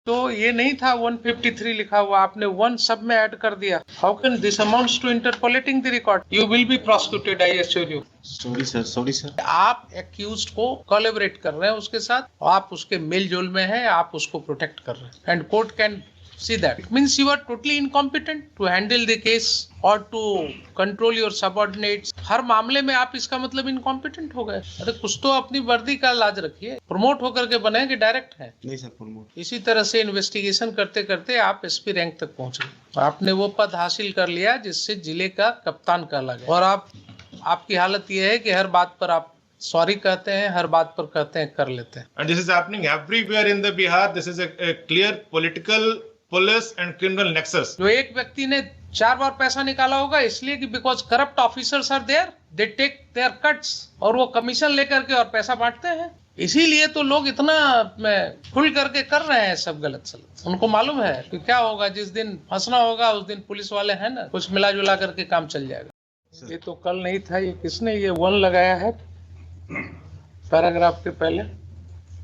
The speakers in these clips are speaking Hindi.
तो ये नहीं था 153 लिखा हुआ, आपने 1 सब में ऐड कर दिया. How can this amounts to interpolating the record? You will be prosecuted, I assure you. Sorry sir. आप एक्यूज्ड को कोलैबोरेट कर रहे हैं उसके साथ, आप उसके मेल जोल में हैं, आप उसको प्रोटेक्ट कर रहे हैं. And court can see that. It means you are totally incompetent to handle the case or to control your subordinates. हर मामले में आप इसका मतलब incompetent हो गए. अरे कुछ तो अपनी वर्दी का लाज रखिए. प्रमोट होकर के बने कि डायरेक्ट है? नहीं सर, प्रमोट. इसी तरह से इन्वेस्टिगेशन करते करते आप एसपी रैंक तक पहुंच गए. आपने वो पद हासिल कर लिया जिससे जिले का कप्तान कहला गया. और आपकी हालत ये है कि हर बात पर आप सॉरी कहते हैं, हर बात पर कहते हैं कर लेते हैं. And this is happening everywhere in the Bihar. This is a clear political, police and criminal nexus. जो एक व्यक्ति ने 4 बार पैसा निकाला होगा इसलिए कि because corrupt officers are there, they take their cuts, और वो कमीशन लेकर के और पैसा बांटते हैं. इसीलिए तो लोग इतना खुल करके कर रहे हैं सब गलत सलत. उनको मालूम है कि क्या होगा, जिस दिन फंसना होगा उस दिन पुलिस वाले हैं ना, कुछ मिला जुला करके काम चल जाएगा. ये तो कल नहीं था, ये किसने ये 1 लगाया है पैराग्राफ के पहले?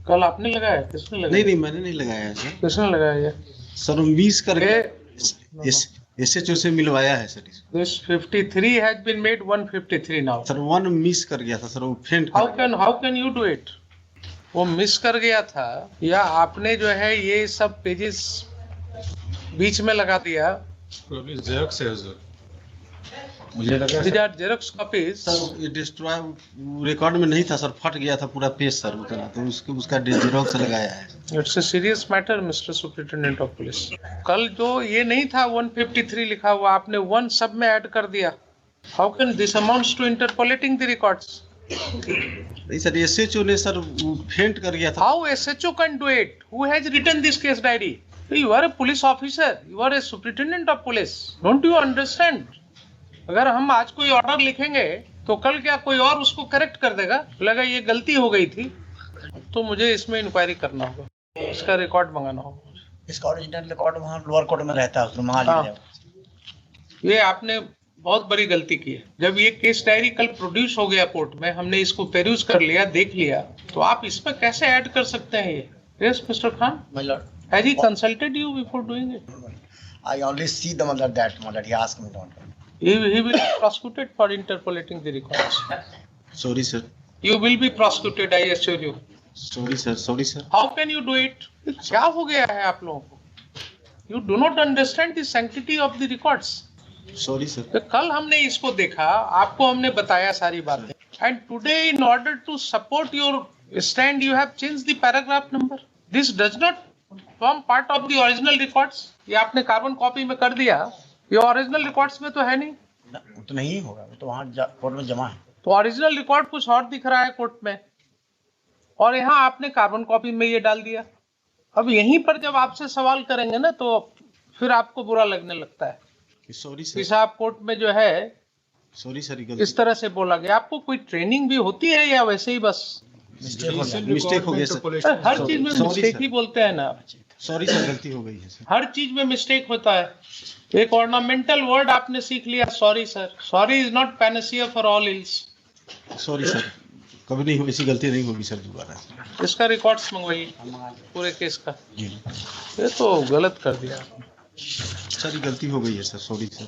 कल आपने लगाया? किसने लगाया? नहीं, मैंने नहीं लगाया है सर. किसने लगाया ये? सर 20 करके एसएचओ से मिलवाया है sir. This 53 has been made 153 now. Sir 1 miss कर गया था सर, वो फेंट. How can you do it? वो मिस कर गया था या आपने जो है ये सब पेजेस बीच में लगा दिया? जेरॉक्स है सर, मुझे लगा These are Xerox copies. Sir ये डिस्ट्रॉय रिकॉर्ड में नहीं था सर, फट गया था पूरा पेज सर उतना, तो उसका जेरॉक्स लगाया है. It's a serious matter, Mr. Superintendent of Police. कल जो ये नहीं था 153 लिखा हुआ, आपने 1 सब में ऐड कर दिया. How can this amounts to interpolating the records? नहीं सर, एसएचओ ने सर फेंट कर गया था. How SHO can do it? Who has written this case diary? You are a police officer. You are a superintendent of police. Don't you understand? अगर हम आज कोई ऑर्डर लिखेंगे तो कल क्या कोई और उसको करेक्ट कर देगा? लगा ये गलती हो गई थी तो मुझे इसमें इंक्वायरी करना होगा, इसका रिकॉर्ड मंगाना होगा. इसका ओरिजिनल रिकॉर्ड वहाँ लोअर कोर्ट में रहता है, उसको मंगा लीजिए. ये आपने बहुत बड़ी गलती की है. जब ये केस डायरी कल प्रोड्यूस हो गया कोर्ट में, हमने इसको पेरूज कर लिया, देख लिया, तो आप इसमें कैसे ऐड कर सकते हैं ये? Yes mister Khan, my Lord, has he consulted you before doing it? I only see the mother that mother. He asked me not. He will be prosecuted for interpolating the records. Sorry sir. You will be prosecuted, I assure you. Sorry sir. How can you do it? क्या हो गया है आप लोगों को? You do not understand the sanctity of the records. Sorry sir. तो कल हमने इसको देखा, आपको हमने बताया सारी बातें. And today, in order to support your stand, you have changed the paragraph number. This does not form part of the original records. ये आपने कार्बन कॉपी में कर दिया, ये ओरिजिनल रिकॉर्ड्स में तो है नहीं. वो तो नहीं होगा, वो तो वहाँ कोर्ट में जमा है. तो ओरिजिनल रिकॉर्ड कुछ और दिख रहा है कोर्ट में, और यहाँ आपने कार्बन कॉपी में ये डाल दिया. अब यहीं पर जब आपसे सवाल करेंगे ना तो फिर आपको बुरा लगने लगता है. सॉरी कि सर. साहब कोर्ट में जो है सॉरी सर. इस तरह से बोला गया. आपको कोई ट्रेनिंग भी होती है या वैसे ही बस मिस्टेक हो गया सर. हर चीज में मिस्टेक ही बोलते हैं ना. सॉरी सर, गलती हो गई है सर. हर चीज में मिस्टेक होता है. एक ऑर्नामेंटल वर्ड आपने सीख लिया, sorry sir. Sorry is not Panacea for all ills. Sorry sir, कभी नहीं हो, ऐसी गलती नहीं होगी सर दोबारा. इसका रिकॉर्ड्स मंगवाइए पूरे केस का. जी ये तो गलत कर दिया सर, ये गलती हो गई है सर. Sorry sir.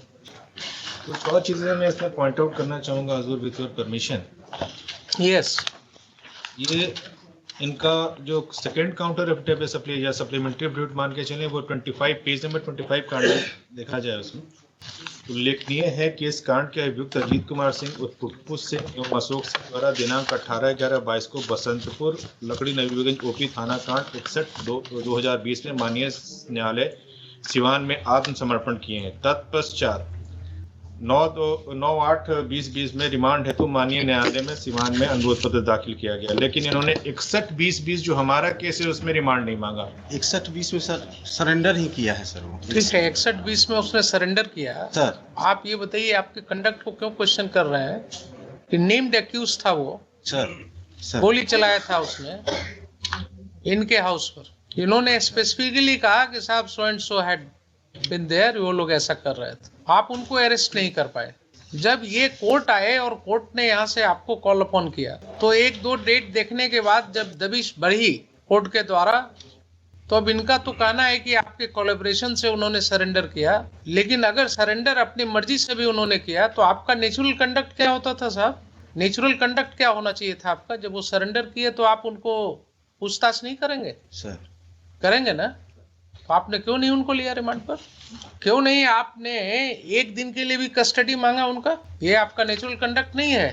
कुछ और चीजें मैं इसमें पॉइंट आउट करना चाहूँगा हजूर, विद योर परमिशन. यस, ये इनका जो सेकंड काउंटर एफिडेविट या सप्लीमेंट्री एफिडेविट मान के चलें, वो 25 पेज नंबर 25 कांड देखा जाए उसमें उल्लेखनीय है कि इस कांड के अभियुक्त अजीत कुमार सिंह उर्फ पुप्पू सिंह एवं अशोक सिंह द्वारा दिनांक 18/11/22 को बसंतपुर लकड़ी नवीगंज ओपी थाना कांड 61/2020 में माननीय न्यायालय सिवान में आत्मसमर्पण किए हैं. तत्पश्चात 9/8/2020 में रिमांड हेतु माननीय न्यायालय में सिवान में अनुरोध पत्र दाखिल किया गया, लेकिन इन्होंने 61/2020 जो हमारा केस है उसमें रिमांड नहीं मांगा. 61/20 में सर सरेंडर ही किया है सर वो. ठीक है, 61/20 में उसने सरेंडर किया सर. आप ये बताइए आपके कंडक्ट को क्यों क्वेश्चन कर रहे हैं कि नेम्ड एक्यूज था वो सर. गोली चलाया था उसने इनके हाउस पर. इन्होंने स्पेसिफिकली कहा कि साहब so and so had been there, वो लोग ऐसा कर रहे थे. आप उनको अरेस्ट नहीं कर पाए. जब ये कोर्ट आए और कोर्ट ने यहाँ से आपको कॉल अपॉन किया तो 1-2 डेट देखने के बाद जब दबिश बढ़ी कोर्ट के द्वारा तो अब इनका तो कहना है कि आपके कोलैबोरेशन से उन्होंने सरेंडर किया, लेकिन अगर सरेंडर अपनी मर्जी से भी उन्होंने किया तो आपका नेचुरल कंडक्ट क्या होता था साहब? नेचुरल कंडक्ट क्या होना चाहिए था आपका? जब वो सरेंडर किए तो आप उनको पूछताछ नहीं करेंगे? सर करेंगे ना? तो आपने क्यों नहीं उनको लिया रिमांड पर? क्यों नहीं आपने एक दिन के लिए भी कस्टडी मांगा उनका? ये आपका नेचुरल कंडक्ट नहीं है।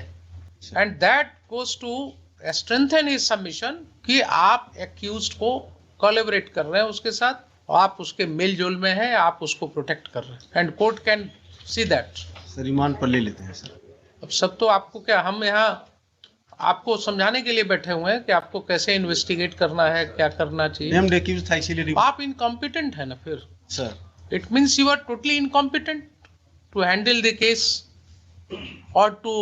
And that goes to strengthen his submission कि आप एक्यूज्ड को कोलैबोरेट कर रहे हैं उसके साथ, और आप उसके मेल जोल में हैं, आप उसको प्रोटेक्ट कर रहे हैं, and court can see that. Sir remand पर ले लेते हैं सर। अब सब तो आपको क्या, हम यहाँ आपको समझाने के लिए बैठे हुए हैं कि आपको कैसे इन्वेस्टिगेट करना है, क्या करना चाहिए। नेम्ड एक्यूज्ड था इसीलिए आप इनकॉम्पिटेंट है ना फिर। Sir It means you are totally incompetent to handle the case or to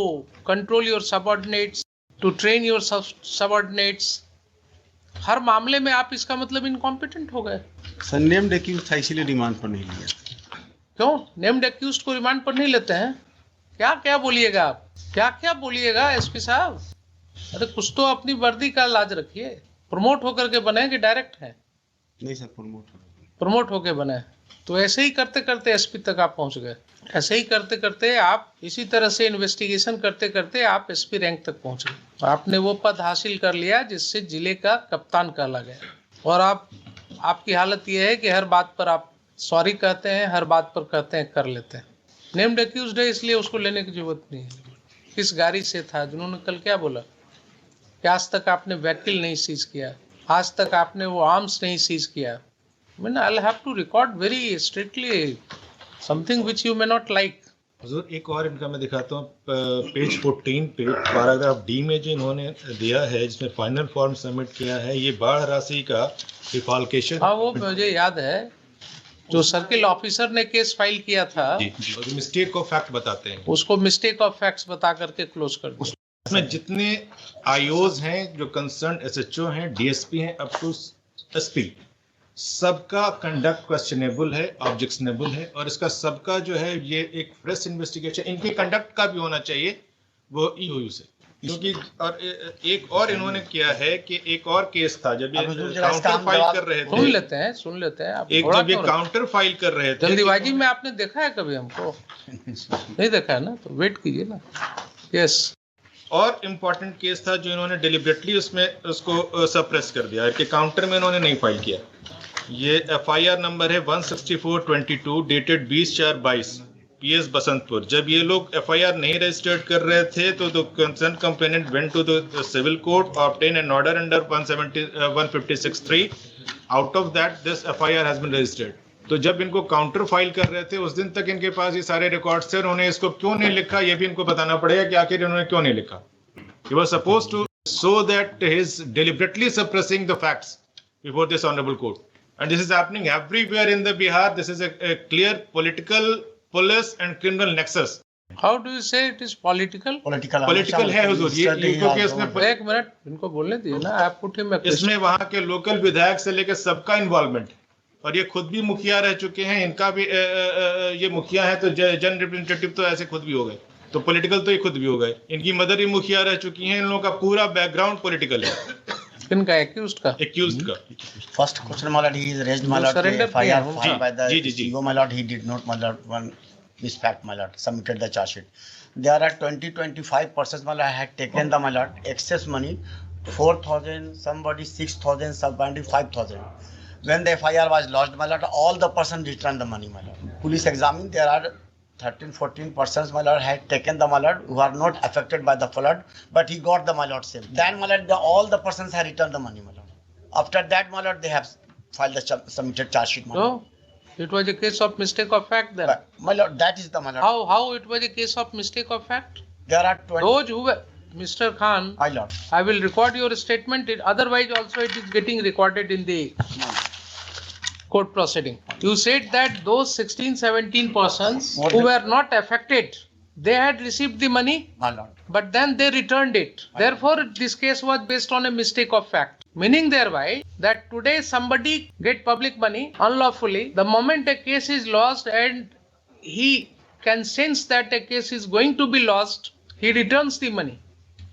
control your subordinates, to train your subordinates. हर मामले में आप इसका मतलब इनकॉम्पिटेंट हो गए। सर नेम्ड एक्यूज्ड था इसीलिए रिमांड पर नहीं लिया। क्यों नेम्ड एक्यूज्ड को रिमांड पर नहीं लेते हैं? क्या क्या बोलिएगा आप, क्या क्या बोलिएगा एसपी साहब? अरे कुछ तो अपनी वर्दी का लाज रखिए। प्रमोट होकर के बने कि डायरेक्ट हैं? नहीं सर प्रमोट होके बने। तो ऐसे ही करते करते एसपी तक आप पहुंच गए। ऐसे ही करते करते आप इसी तरह से इन्वेस्टिगेशन करते करते आप एसपी रैंक तक पहुंच गए। आपने वो पद हासिल कर लिया जिससे जिले का कप्तान कहला गया। और आपकी हालत ये है कि हर बात पर आप सॉरी कहते हैं, हर बात पर कहते हैं कर लेते हैं। नेम्ड एक्यूज्ड है इसलिए उसको लेने की जरूरत नहीं है। किस गाड़ी से था? जिन्होंने कल क्या बोला कि आज तक आपने व्हीकल नहीं सीज किया, आज तक आपने वो आर्म्स नहीं सीज किया। I mean, I'll have to record very strictly something which you may not like. हुजूर एक और इनका मैं दिखाता हूँ, पेज 14 पे पैराग्राफ डी में जो इन्होंने दिया है, जिसमें फाइनल फॉर्म सबमिट किया है, ये बाढ़ राशि का डिफॉल्केशन। हाँ वो मुझे याद है, जो सर्किल ऑफिसर ने केस फाइल किया था मिस्टेक ऑफ फैक्ट बताते हैं, उसको मिस्टेक ऑफ फैक्ट्स बता करके क्लोज कर दिया। इसमें जितने आईओज हैं, जो कंसर्न एसएचओ हैं, डीएसपी हैं, अप टू एसपी, सबका कंडक्ट क्वेश्चनेबल है, ऑब्जेक्शनेबल है, और इसका सबका जो है ये एक फ्रेश इन्वेस्टिगेशन इनके कंडक्ट का भी होना चाहिए वो ईओयू से। क्योंकि और एक और इन्होंने किया है कि एक और केस था जब ये काउंटर फाइल कर रहे थे, सुन लेते हैं आप। एक जब ये काउंटर फाइल कर रहे थे, जल्दीबाजी में आपने देखा है कभी हमको? नहीं देखा है ना, तो वेट कीजिए ना। यस। और इम्पोर्टेंट केस था जो इन्होंने डिलिबरेटली उसमें उसको सप्रेस कर दिया कि काउंटर में इन्होंने नहीं फाइल किया। ये एफआईआर नंबर है 164/22 डेटेड 20/4/22 पीएस बसंतपुर। जब ये लोग एफआईआर नहीं रजिस्टर्ड कर रहे थे तो the concern complainant went to the civil court, obtain an order under 156(3). Out of that this FIR has been registered. तो जब इनको काउंटर फाइल कर रहे थे उस दिन तक इनके पास ये सारे रिकॉर्ड्स थे, उन्होंने इसको क्यों नहीं लिखा ये भी इनको बताना पड़ेगा कि आखिर इन्होंने क्यों नहीं लिखा। He was supposed to show that he is deliberately suppressing the facts before this honorable court. And this is happening everywhere in the Bihar. This is a clear political, police and criminal nexus. How do you say it is political? Political है हुजूर ये क्योंकि इसमें एक मिनट इनको बोलने दिए ना, आप पुट हिम। इसमें वहाँ के लोकल विधायक से लेकर सबका इन्वॉल्वमेंट, और ये खुद भी मुखिया रह चुके हैं, इनका भी ये मुखिया है तो जन रिप्रेजेंटेटिव तो ऐसे खुद भी हो गए, तो पॉलिटिकल तो ये खुद भी हो गए। इनकी मदर भी मुखिया रह चुकी हैं, इन लोगों का पूरा बैकग्राउंड पॉलिटिकल है। इनका एक्यूज्ड का first question my lord, he is raised my lord FIR filed by the CEO my lord, he did not my lord one misfact my lord submitted the charge sheet. There are 25 persons my lord had taken the my lord excess money 4,000, somebody 6,000, somebody 5,000. When the FIR was lodged my lord, all the persons returned the money my lord. Police examined, there are 13-14 persons my lord had taken the my lord who are not affected by the flood, but he got the my lord same. Then my lord all the persons had returned the money my lord. After that my lord they have filed the submitted charge sheet my lord. So it was a case of mistake of fact then. But, my lord, that is the my lord. How it was a case of mistake of fact? There are 20. Those who were Mr. Khan, my lord, I will record your statement. Otherwise also it is getting recorded in the court proceeding. You said that those 16-17 persons who were not affected, they had received the money, my lord, but then they returned it. Therefore, this case was based on a mistake of fact. Meaning thereby that today somebody get public money unlawfully. The moment a case is lost and he can sense that a case is going to be lost, he returns the money.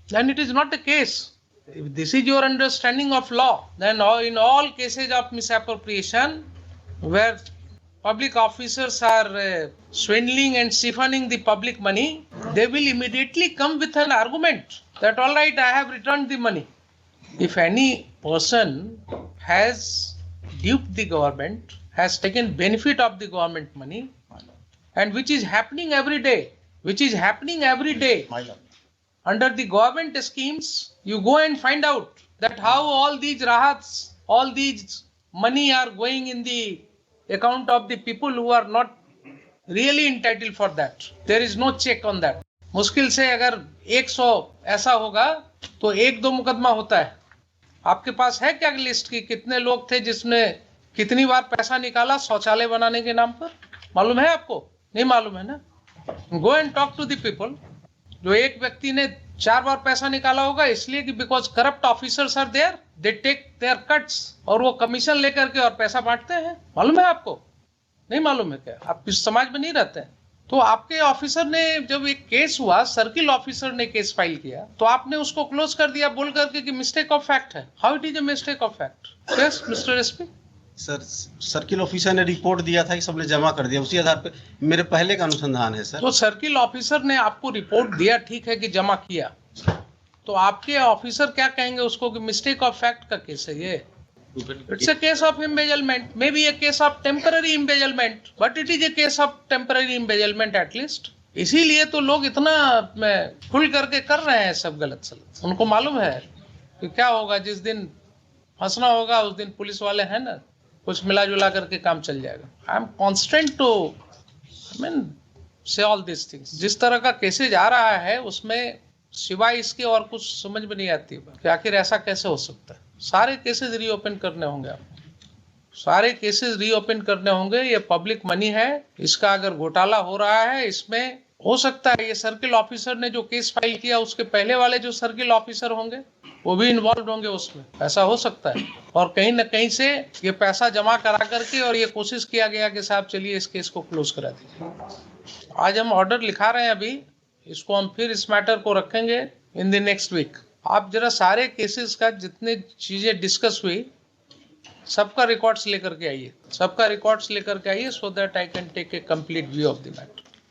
Then it is not a case. If this is your understanding of law, then in all cases of misappropriation, where public officers are swindling and siphoning the public money, they will immediately come with an argument that all right, I have returned the money. If any person has duped the government, has taken benefit of the government money, and which is happening every day, My lord. under the government schemes, you go and find out that how all these rahats, all these money are going in the account of the people who are not really entitled for that. There is no check on that. मुश्किल से अगर 100 ऐसा होगा तो 1-2 मुकदमा होता है. आपके पास है क्या लिस्ट की कितने लोग थे जिसने कितनी बार पैसा निकाला शौचालय बनाने के नाम पर? मालूम है आपको? नहीं मालूम है ना? Go and talk to the people. जो एक व्यक्ति ने 4 बार पैसा निकाला होगा इसलिए कि because corrupt officers are there, they take their cuts और वो कमीशन लेकर के और पैसा बांटते हैं. मालूम है आपको? नहीं मालूम है क्या? आप इस समाज में नहीं रहते हैं. तो आपके ऑफिसर ने जब एक केस हुआ, सर्किल ऑफिसर ने केस फाइल किया तो आपने उसको क्लोज कर दिया बोल करके कि मिस्टेक ऑफ फैक्ट है. How it is a mistake of fact? Yes mister SP. Sir circle officer ने रिपोर्ट दिया था कि सबने जमा कर दिया, उसी आधार पे मेरे पहले का अनुसंधान है सर. तो सर्किल ऑफिसर ने आपको रिपोर्ट दिया, ठीक है कि जमा किया, तो आपके ऑफिसर क्या कहेंगे उसको कि मिस्टेक ऑफ फैक्ट का केस है ये? It's a case of embezzlement, maybe a case of temporary embezzlement, but it is a case of temporary embezzlement at least. इसीलिए तो लोग इतना खुल करके कर रहे हैं सब गलत सलत. उनको मालूम है कि क्या होगा, जिस दिन फंसना होगा उस दिन पुलिस वाले हैं ना, कुछ मिला जुला करके काम चल जाएगा. आई एम कॉन्स्टेंट टू से ऑल दिस थिंग्स. जिस तरह का केसेज आ रहा है उसमें सिवाय इसके और कुछ समझ में नहीं आती कि आखिर ऐसा कैसे हो सकता है. सारे केसेस रीओपन करने होंगे आपको, सारे केसेस रीओपन करने होंगे. ये पब्लिक मनी है, इसका अगर घोटाला हो रहा है इसमें हो सकता है ये सर्किल ऑफिसर ने जो केस फाइल किया उसके पहले वाले जो सर्किल ऑफिसर होंगे वो भी इन्वॉल्व होंगे उसमें. ऐसा हो सकता है. और कहीं ना कहीं से ये पैसा जमा करा करके और ये कोशिश किया गया कि साहब चलिए इस केस को क्लोज करा दीजिए. आज हम ऑर्डर लिखा रहे हैं, अभी इसको हम फिर इस मैटर को रखेंगे इन द नेक्स्ट वीक. आप जरा सारे केसेस का जितने चीजें डिस्कस हुई सबका रिकॉर्ड्स लेकर के आइए, so that I can take a complete view of the matter.